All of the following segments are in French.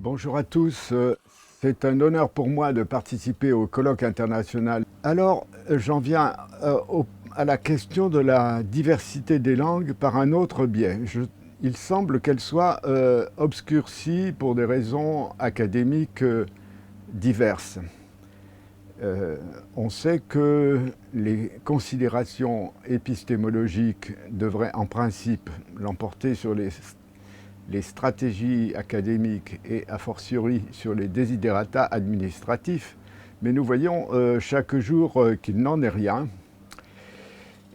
Bonjour à tous, c'est un honneur pour moi de participer au colloque international. Alors, j'en viens à la question de la diversité des langues par un autre biais. Il semble qu'elle soit obscurcie pour des raisons académiques diverses. On sait que les considérations épistémologiques devraient en principe l'emporter sur les stratégies académiques et a fortiori sur les desiderata administratifs, mais nous voyons chaque jour qu'il n'en est rien.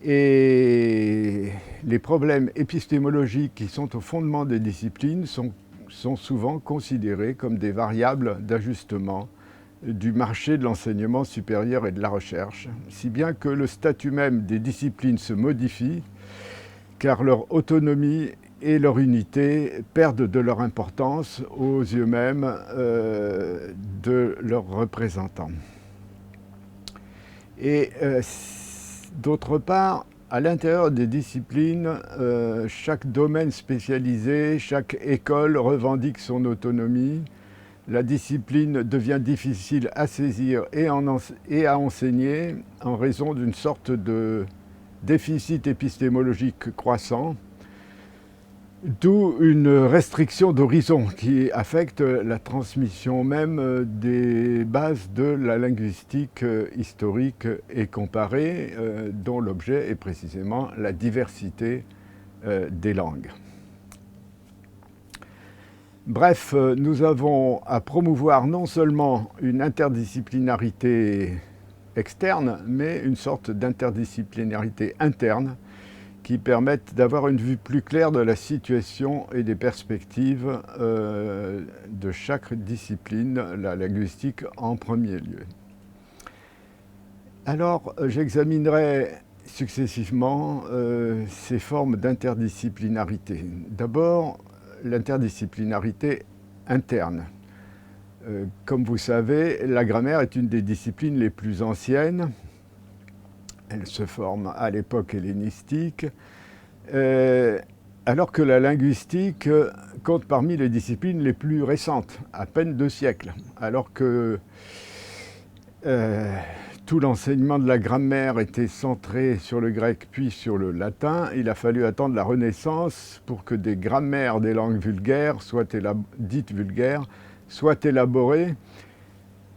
Et les problèmes épistémologiques qui sont au fondement des disciplines sont souvent considérés comme des variables d'ajustement du marché de l'enseignement supérieur et de la recherche, si bien que le statut même des disciplines se modifie, car leur autonomie et leur unité perdent de leur importance aux yeux même de leurs représentants. Et d'autre part, à l'intérieur des disciplines, chaque domaine spécialisé, chaque école revendique son autonomie. La discipline devient difficile à saisir et à enseigner en raison d'une sorte de déficit épistémologique croissant, d'où une restriction d'horizon qui affecte la transmission même des bases de la linguistique historique et comparée, dont l'objet est précisément la diversité des langues. Bref, nous avons à promouvoir non seulement une interdisciplinarité externe, mais une sorte d'interdisciplinarité interne qui permettent d'avoir une vue plus claire de la situation et des perspectives de chaque discipline, la linguistique en premier lieu. Alors, j'examinerai successivement ces formes d'interdisciplinarité. D'abord, l'interdisciplinarité interne. Comme vous savez, la grammaire est une des disciplines les plus anciennes. Elle se forme à l'époque hellénistique, alors que la linguistique compte parmi les disciplines les plus récentes, à peine 2 siècles, alors que tout l'enseignement de la grammaire était centré sur le grec puis sur le latin. Il a fallu attendre la Renaissance pour que des grammaires des langues vulgaires, dites vulgaires, soient élaborées.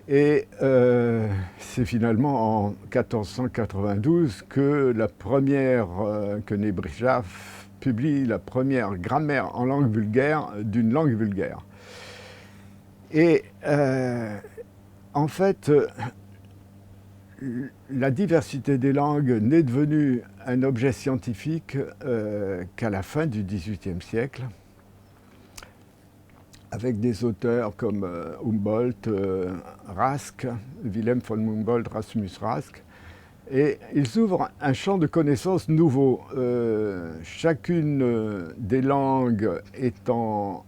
Et c'est finalement en 1492 que Nebrija publie la première grammaire en langue vulgaire d'une langue vulgaire. Et en fait, la diversité des langues n'est devenue un objet scientifique qu'à la fin du XVIIIe siècle, avec des auteurs comme Humboldt, Rask, Wilhelm von Humboldt, Rasmus Rask, et ils ouvrent un champ de connaissances nouveau, chacune des langues étant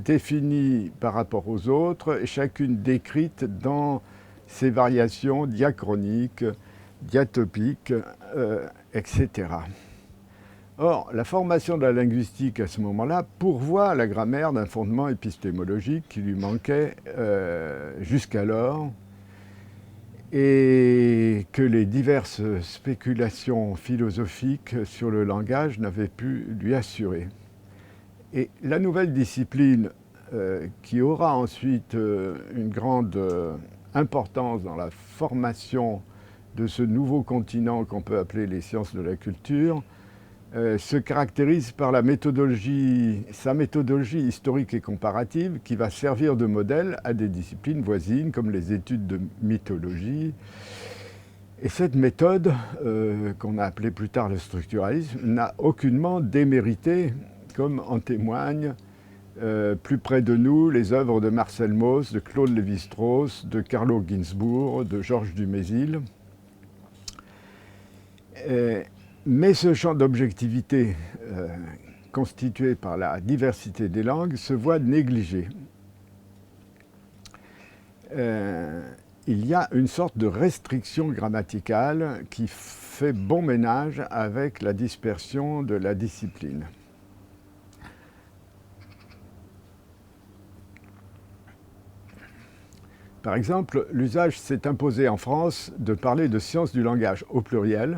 définie par rapport aux autres, et chacune décrite dans ses variations diachroniques, diatopiques, etc. Or, la formation de la linguistique à ce moment-là pourvoit à la grammaire d'un fondement épistémologique qui lui manquait jusqu'alors et que les diverses spéculations philosophiques sur le langage n'avaient pu lui assurer. Et la nouvelle discipline qui aura ensuite une grande importance dans la formation de ce nouveau continent qu'on peut appeler les sciences de la culture, se caractérise par sa méthodologie historique et comparative qui va servir de modèle à des disciplines voisines comme les études de mythologie. Et cette méthode, qu'on a appelée plus tard le structuralisme, n'a aucunement démérité, comme en témoignent plus près de nous les œuvres de Marcel Mauss, de Claude Lévi-Strauss, de Carlo Ginzburg, de Georges Dumézil. Mais ce champ d'objectivité constitué par la diversité des langues se voit négligé. Il y a une sorte de restriction grammaticale qui fait bon ménage avec la dispersion de la discipline. Par exemple, l'usage s'est imposé en France de parler de sciences du langage au pluriel.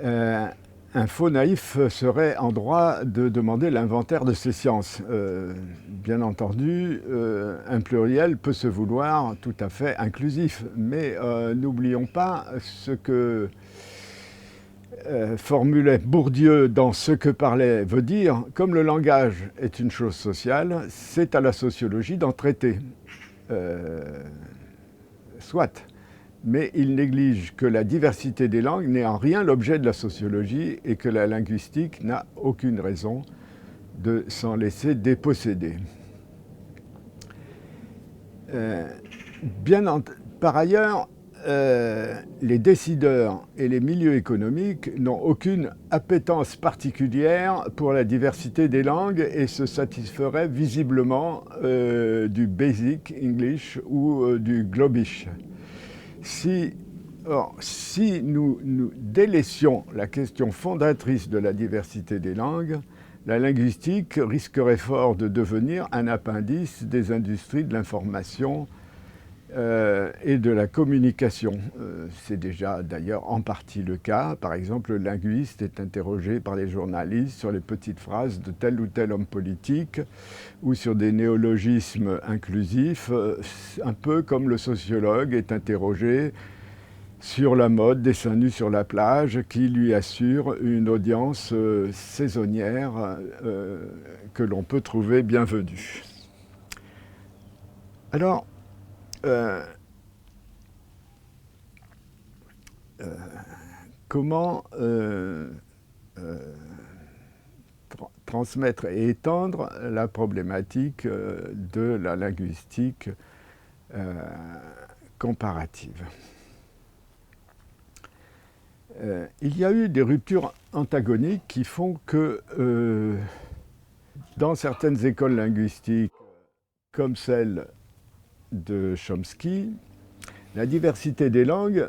Un faux naïf serait en droit de demander l'inventaire de ces sciences. Bien entendu, un pluriel peut se vouloir tout à fait inclusif, mais n'oublions pas ce que formulait Bourdieu dans Ce que parler veut dire, comme le langage est une chose sociale, c'est à la sociologie d'en traiter. Soit. Mais il néglige que la diversité des langues n'est en rien l'objet de la sociologie et que la linguistique n'a aucune raison de s'en laisser déposséder. Par ailleurs, les décideurs et les milieux économiques n'ont aucune appétence particulière pour la diversité des langues et se satisferaient visiblement du Basic English ou du Globish. Si nous délaissions la question fondatrice de la diversité des langues, la linguistique risquerait fort de devenir un appendice des industries de l'information et de la communication. C'est déjà d'ailleurs en partie le cas. Par exemple, le linguiste est interrogé par les journalistes sur les petites phrases de tel ou tel homme politique ou sur des néologismes inclusifs, un peu comme le sociologue est interrogé sur la mode des seins nus sur la plage qui lui assure une audience saisonnière que l'on peut trouver bienvenue. Alors, comment transmettre et étendre la problématique de la linguistique comparative. Il y a eu des ruptures antagoniques qui font que dans certaines écoles linguistiques, comme celle de Chomsky, la diversité des langues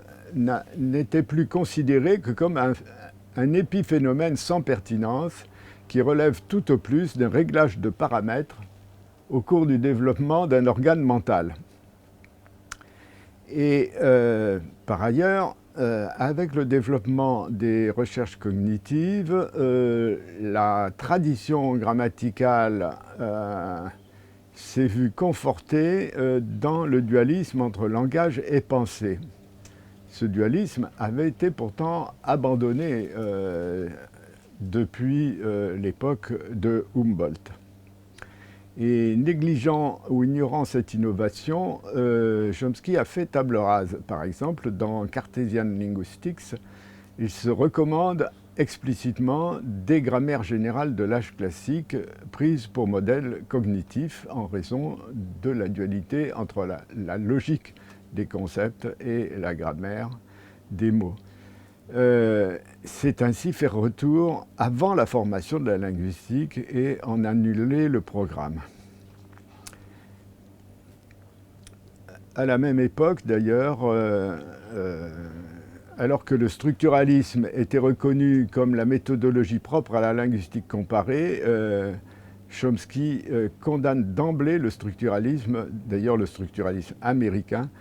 n'était plus considérée que comme un épiphénomène sans pertinence qui relève tout au plus d'un réglage de paramètres au cours du développement d'un organe mental. Et par ailleurs, avec le développement des recherches cognitives, la tradition grammaticale s'est vue confortée dans le dualisme entre langage et pensée. Ce dualisme avait été pourtant abandonné depuis l'époque de Humboldt. Et négligeant ou ignorant cette innovation, Chomsky a fait table rase. Par exemple, dans Cartesian Linguistics, il se recommande explicitement des grammaires générales de l'âge classique prises pour modèle cognitif en raison de la dualité entre la logique des concepts et la grammaire des mots. C'est ainsi faire retour avant la formation de la linguistique et en annuler le programme. À la même époque, d'ailleurs, alors que le structuralisme était reconnu comme la méthodologie propre à la linguistique comparée, Chomsky condamne d'emblée le structuralisme, d'ailleurs le structuralisme américain,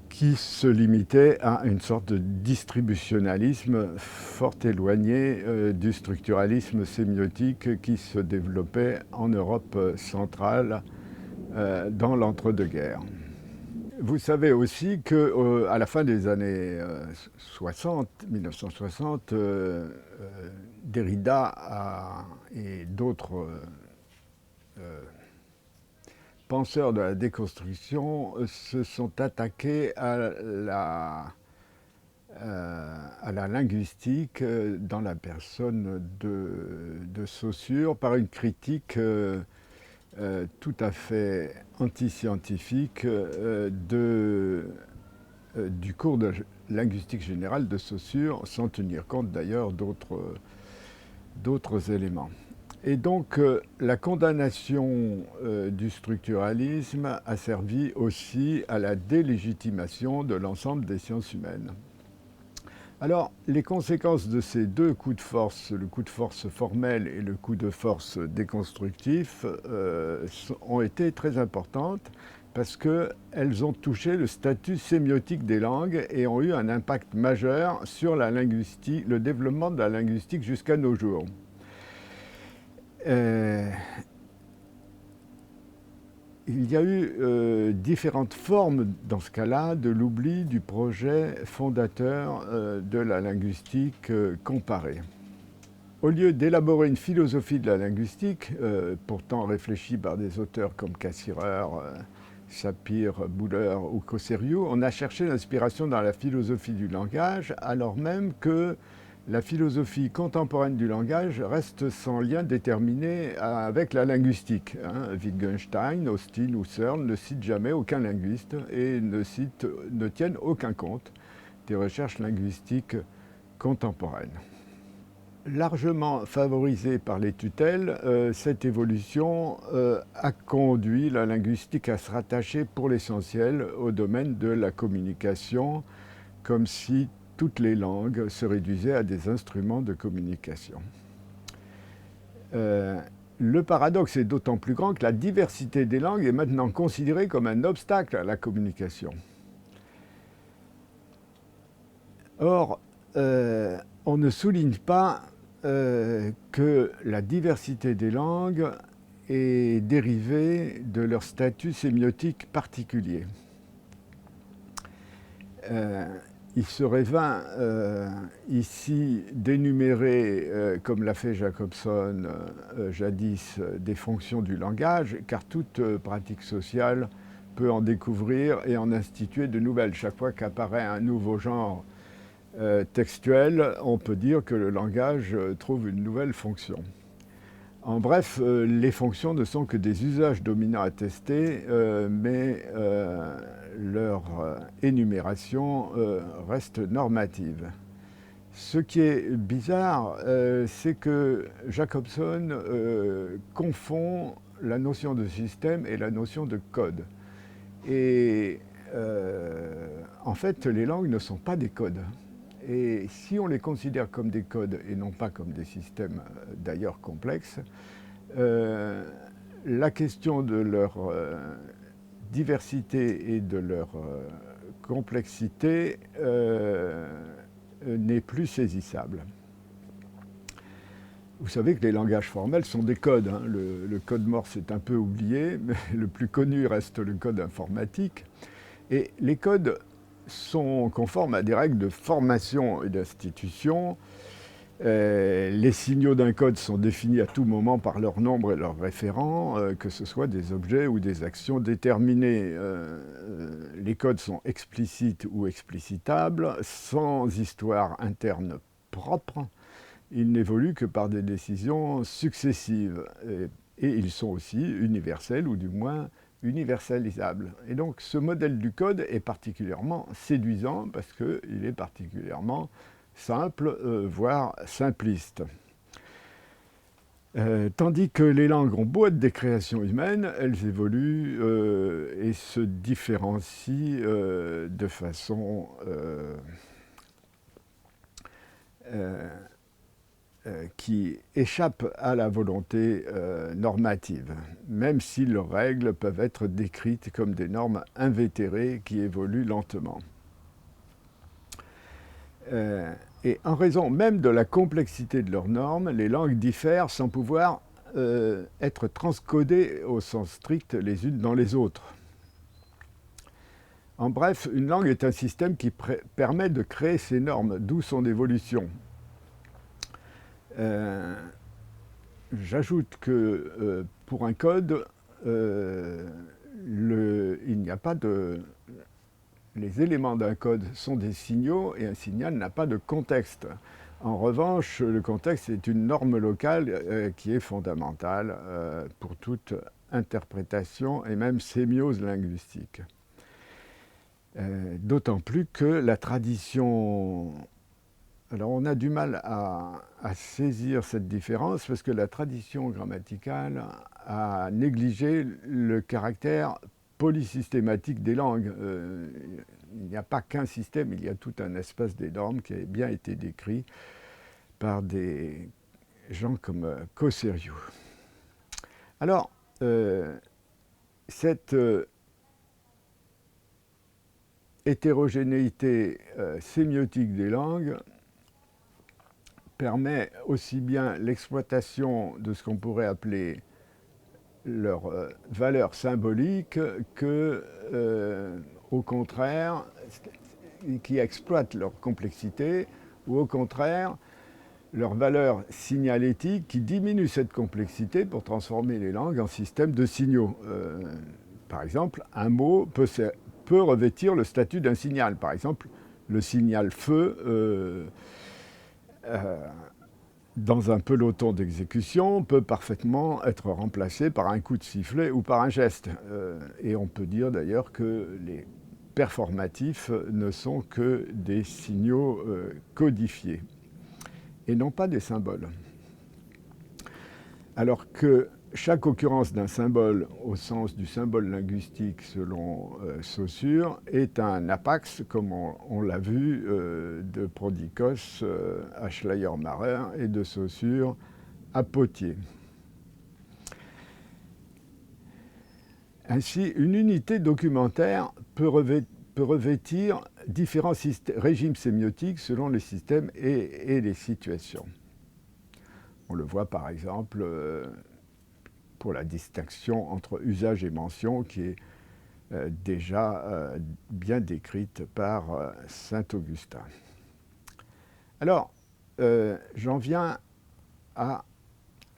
qui se limitait à une sorte de distributionnalisme fort éloigné du structuralisme sémiotique qui se développait en Europe centrale dans l'entre-deux-guerres. Vous savez aussi qu'à la fin des années 1960, Derrida et d'autres penseurs de la déconstruction se sont attaqués à la linguistique dans la personne de Saussure par une critique tout à fait antiscientifique du cours de linguistique générale de Saussure, sans tenir compte d'ailleurs d'autres éléments. Et donc la condamnation du structuralisme a servi aussi à la délégitimation de l'ensemble des sciences humaines. Alors, les conséquences de ces deux coups de force, le coup de force formel et le coup de force déconstructif, ont été très importantes parce qu'elles ont touché le statut sémiotique des langues et ont eu un impact majeur sur la linguistique, le développement de la linguistique jusqu'à nos jours. Il y a eu différentes formes, dans ce cas-là, de l'oubli du projet fondateur de la linguistique comparée. Au lieu d'élaborer une philosophie de la linguistique, pourtant réfléchie par des auteurs comme Cassirer, Sapir, Buller ou Cosseriou, on a cherché l'inspiration dans la philosophie du langage, alors même que la philosophie contemporaine du langage reste sans lien déterminé avec la linguistique. Wittgenstein, Austin ou Searle ne citent jamais aucun linguiste et ne tiennent aucun compte des recherches linguistiques contemporaines. Largement favorisée par les tutelles, cette évolution a conduit la linguistique à se rattacher pour l'essentiel au domaine de la communication, comme si toutes les langues se réduisaient à des instruments de communication. Le paradoxe est d'autant plus grand que la diversité des langues est maintenant considérée comme un obstacle à la communication. Or, on ne souligne pas que la diversité des langues est dérivée de leur statut sémiotique particulier. Il serait vain ici d'énumérer, comme l'a fait Jacobson jadis, des fonctions du langage, car toute pratique sociale peut en découvrir et en instituer de nouvelles. Chaque fois qu'apparaît un nouveau genre textuel, on peut dire que le langage trouve une nouvelle fonction. En bref, les fonctions ne sont que des usages dominants à tester, mais leur énumération reste normative. Ce qui est bizarre, c'est que Jacobson confond la notion de système et la notion de code. Et en fait, les langues ne sont pas des codes. Et si on les considère comme des codes et non pas comme des systèmes d'ailleurs complexes, la question de leur diversité et de leur complexité n'est plus saisissable. Vous savez que les langages formels sont des codes. Le code Morse est un peu oublié, mais le plus connu reste le code informatique. Et les codes sont conformes à des règles de formation et d'institution. Les signaux d'un code sont définis à tout moment par leur nombre et leur référent, que ce soit des objets ou des actions déterminées. Les codes sont explicites ou explicitables, sans histoire interne propre. Ils n'évoluent que par des décisions successives. Et ils sont aussi universels, ou du moins universalisable. Et donc ce modèle du code est particulièrement séduisant parce qu'il est particulièrement simple, voire simpliste. Tandis que les langues ont beau être des créations humaines, elles évoluent et se différencient de façon qui échappent à la volonté normative, même si leurs règles peuvent être décrites comme des normes invétérées qui évoluent lentement. Et en raison même de la complexité de leurs normes, les langues diffèrent sans pouvoir être transcodées au sens strict les unes dans les autres. En bref, une langue est un système qui permet de créer ses normes, d'où son évolution. J'ajoute que pour un code, il n'y a pas de... Les éléments d'un code sont des signaux et un signal n'a pas de contexte. En revanche, le contexte est une norme locale qui est fondamentale pour toute interprétation et même sémiose linguistique. D'autant plus que la tradition... Alors on a du mal à saisir cette différence parce que la tradition grammaticale a négligé le caractère polysystématique des langues. Il n'y a pas qu'un système, il y a tout un espace des normes qui a bien été décrit par des gens comme Cosseriou. Alors, cette hétérogénéité sémiotique des langues permet aussi bien l'exploitation de ce qu'on pourrait appeler leur valeur symbolique que, au contraire, qui exploitent leur complexité, ou au contraire, leur valeur signalétique qui diminue cette complexité pour transformer les langues en système de signaux. Par exemple, un mot peut revêtir le statut d'un signal. Par exemple, le signal feu dans un peloton d'exécution peut parfaitement être remplacé par un coup de sifflet ou par un geste. Et on peut dire d'ailleurs que les performatifs ne sont que des signaux codifiés et non pas des symboles. Alors que chaque occurrence d'un symbole, au sens du symbole linguistique selon Saussure, est un apax, comme on l'a vu, de Prodikos à Schleiermacher et de Saussure à Pottier. Ainsi, une unité documentaire peut revêtir différents régimes sémiotiques selon les systèmes et les situations. On le voit par exemple pour la distinction entre usage et mention qui est déjà bien décrite par saint Augustin. Alors, j'en viens à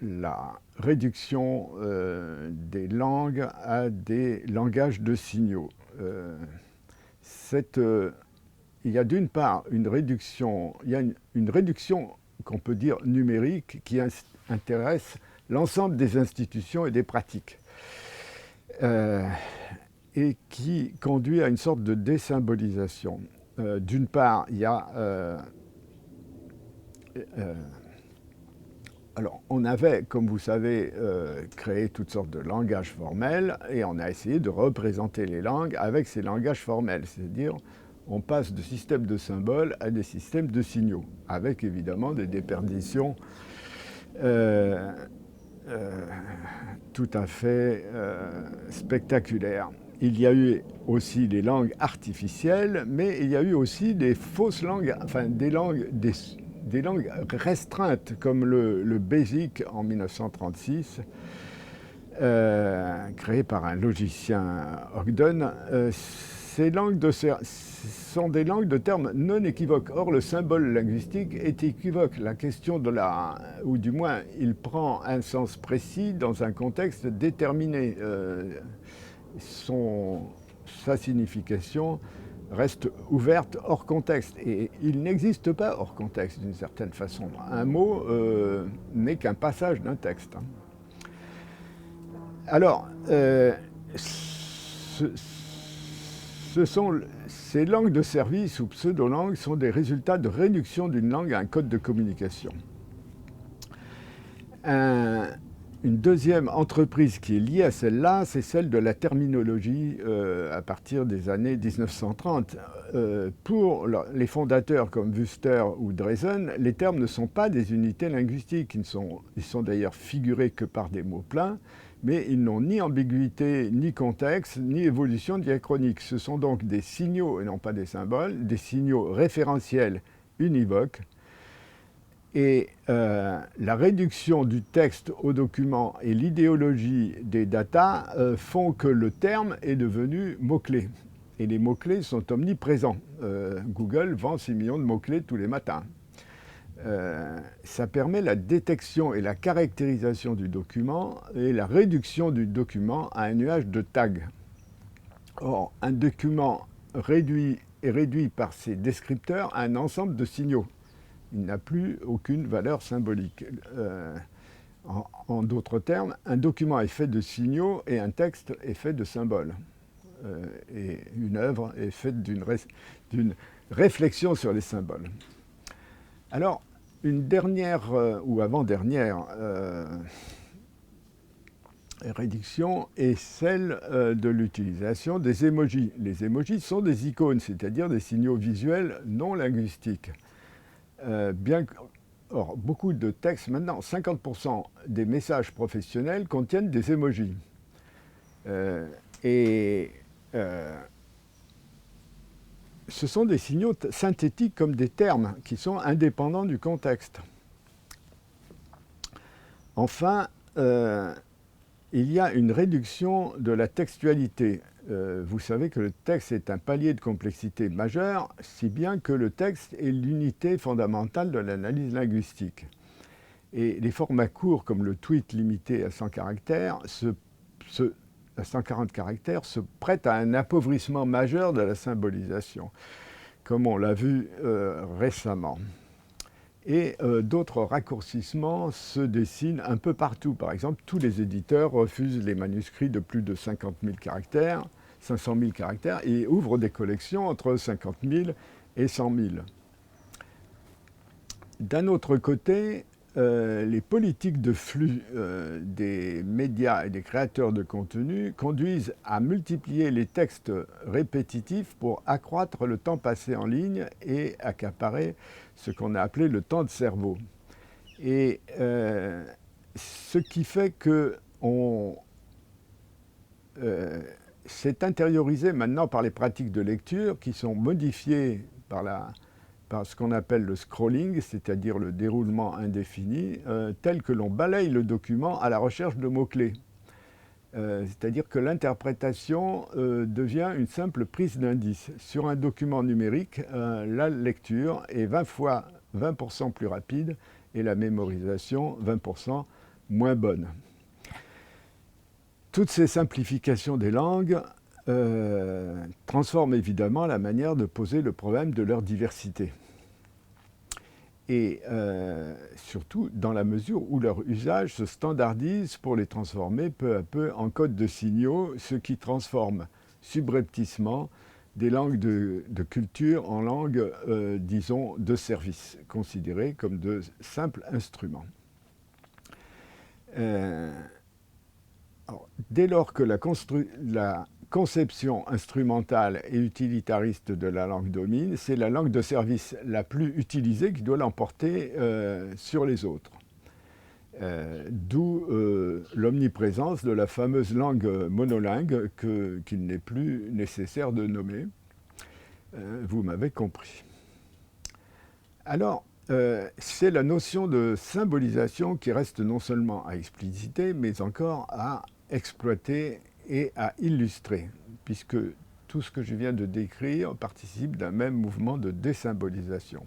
la réduction des langues à des langages de signaux. Il y a d'une part une réduction qu'on peut dire numérique qui intéresse l'ensemble des institutions et des pratiques et qui conduit à une sorte de désymbolisation. D'une part, il y a alors, on avait, comme vous savez, créé toutes sortes de langages formels et on a essayé de représenter les langues avec ces langages formels, c'est-à-dire on passe de systèmes de symboles à des systèmes de signaux, avec évidemment des déperditions tout à fait spectaculaires. Il y a eu aussi les langues artificielles, mais il y a eu aussi des fausses langues, enfin des langues restreintes, comme le BASIC en 1936, créé par un logicien Ogden. Ces langues sont des langues de termes non équivoques. Or, le symbole linguistique est équivoque. La question ou du moins, il prend un sens précis dans un contexte déterminé. Sa signification reste ouverte hors contexte. Et il n'existe pas hors contexte, d'une certaine façon. Un mot n'est qu'un passage d'un texte. Alors, ces langues de service ou pseudo-langues sont des résultats de réduction d'une langue à un code de communication. Une deuxième entreprise qui est liée à celle-là, c'est celle de la terminologie à partir des années 1930. Pour les fondateurs comme Wüster ou Dreesen, les termes ne sont pas des unités linguistiques. Ils sont d'ailleurs figurés que par des mots pleins, mais ils n'ont ni ambiguïté, ni contexte, ni évolution diachronique. Ce sont donc des signaux et non pas des symboles, des signaux référentiels univoques. Et la réduction du texte au document et l'idéologie des datas font que le terme est devenu mot-clé. Et les mots-clés sont omniprésents. Google vend 6 millions de mots-clés tous les matins. Ça permet la détection et la caractérisation du document et la réduction du document à un nuage de tags. Or, un document est réduit par ses descripteurs à un ensemble de signaux. Il n'a plus aucune valeur symbolique. En d'autres termes, un document est fait de signaux et un texte est fait de symboles. Et une œuvre est faite d'une réflexion sur les symboles. Alors, une dernière ou avant-dernière réduction est celle de l'utilisation des émojis. Les émojis sont des icônes, c'est-à-dire des signaux visuels non linguistiques. Or, beaucoup de textes, maintenant, 50% des messages professionnels contiennent des émojis. ce sont des signaux synthétiques comme des termes qui sont indépendants du contexte. Enfin, il y a une réduction de la textualité. Vous savez que le texte est un palier de complexité majeur, si bien que le texte est l'unité fondamentale de l'analyse linguistique. Et les formats courts, comme le tweet limité à 100 caractères, à 140 caractères, se prêtent à un appauvrissement majeur de la symbolisation, comme on l'a vu récemment. Et d'autres raccourcissements se dessinent un peu partout. Par exemple, tous les éditeurs refusent les manuscrits de plus de 50 000 caractères, 500 000 caractères, et ouvrent des collections entre 50 000 et 100 000. D'un autre côté, les politiques de flux des médias et des créateurs de contenu conduisent à multiplier les textes répétitifs pour accroître le temps passé en ligne et accaparer ce qu'on a appelé le temps de cerveau. Et ce qui fait que c'est intériorisé maintenant par les pratiques de lecture qui sont modifiées par ce qu'on appelle le scrolling, c'est-à-dire le déroulement indéfini, tel que l'on balaye le document à la recherche de mots-clés. C'est-à-dire que l'interprétation devient une simple prise d'indice. Sur un document numérique, la lecture est 20% plus rapide et la mémorisation 20% moins bonne. Toutes ces simplifications des langues transforment évidemment la manière de poser le problème de leur diversité. Et surtout dans la mesure où leur usage se standardise pour les transformer peu à peu en code de signaux, ce qui transforme subrepticement des langues de culture en langues, disons, de service, considérées comme de simples instruments. Dès lors que la conception instrumentale et utilitariste de la langue domine, c'est la langue de service la plus utilisée qui doit l'emporter sur les autres. D'où l'omniprésence de la fameuse langue monolingue qu'il n'est plus nécessaire de nommer. Vous m'avez compris. Alors, c'est la notion de symbolisation qui reste non seulement à expliciter, mais encore à exploiter et à illustrer, puisque tout ce que je viens de décrire participe d'un même mouvement de désymbolisation.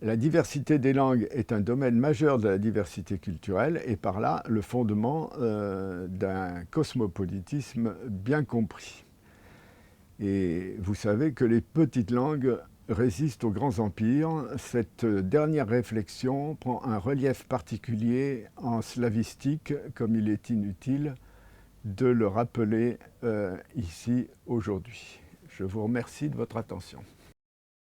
La diversité des langues est un domaine majeur de la diversité culturelle et par là le fondement d'un cosmopolitisme bien compris. Et vous savez que les petites langues résistent aux grands empires. Cette dernière réflexion prend un relief particulier en slavistique, comme il est inutile de le rappeler ici aujourd'hui. Je vous remercie de votre attention.